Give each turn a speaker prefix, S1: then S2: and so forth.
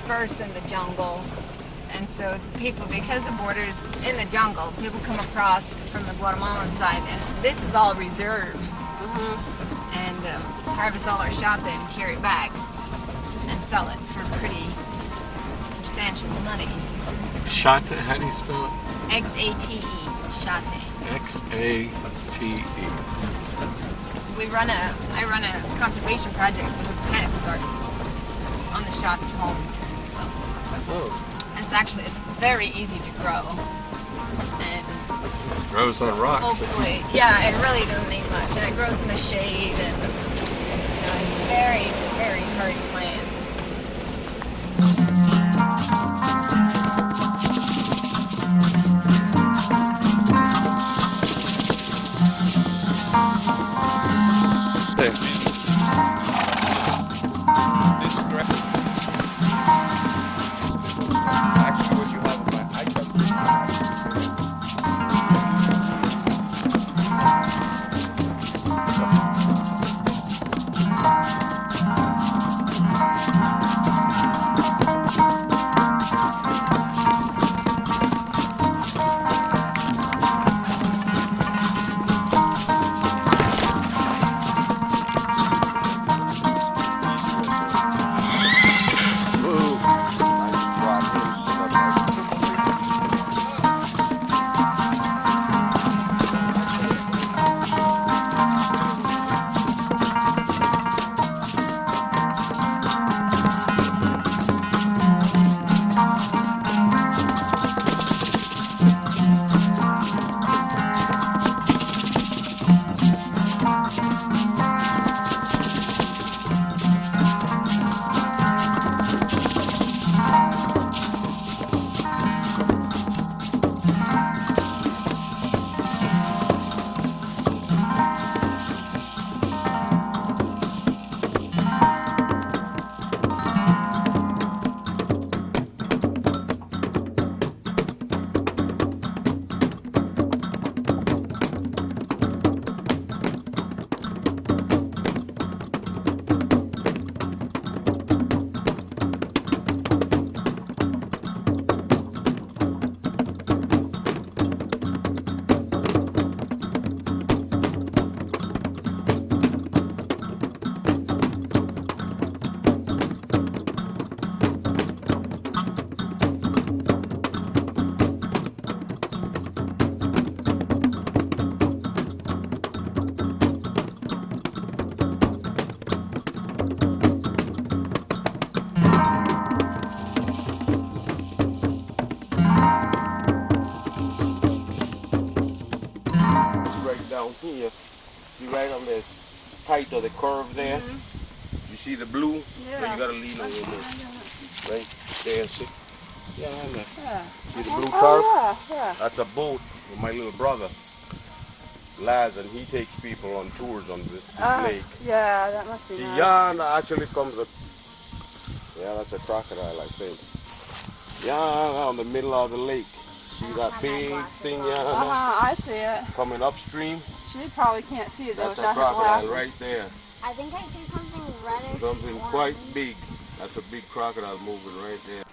S1: dispersed in the jungle. And so people, because the border's in the jungle, people come across from the Guatemalan side, and this is all reserve. And harvest all our shate and carry it back and sell it for pretty substantial money.
S2: Shate, how do you spell it?
S1: X-A-T-E, shate.
S2: X-A-T-E.
S1: I run a conservation project with botanical gardens on the shate home. So.
S2: Oh.
S1: It's very easy to grow, and
S2: it grows on rocks.
S1: Hopefully, yeah, it really doesn't need much, and it grows in the shade, and it's very, very hard plant.
S3: Down here, see right on the height of the curve there. You see the blue?
S1: Yeah.
S3: So you gotta lean on your leg. Right there, see? Yeah, right there.
S1: Yeah.
S3: See the blue tarp?
S1: Yeah.
S3: That's a boat with my little brother, Laz, and he takes people on tours on this lake.
S1: Yeah, that must be
S3: See,
S1: nice.
S3: yeah, actually comes a, yeah, that's a crocodile, I think. Yeah, on the middle of the lake. See that big thing, yeah?
S1: I see it.
S3: Coming upstream.
S1: She probably can't see it though.
S3: That's a crocodile right there.
S4: I think I see something reddish.
S3: Something quite big. That's a big crocodile moving right there.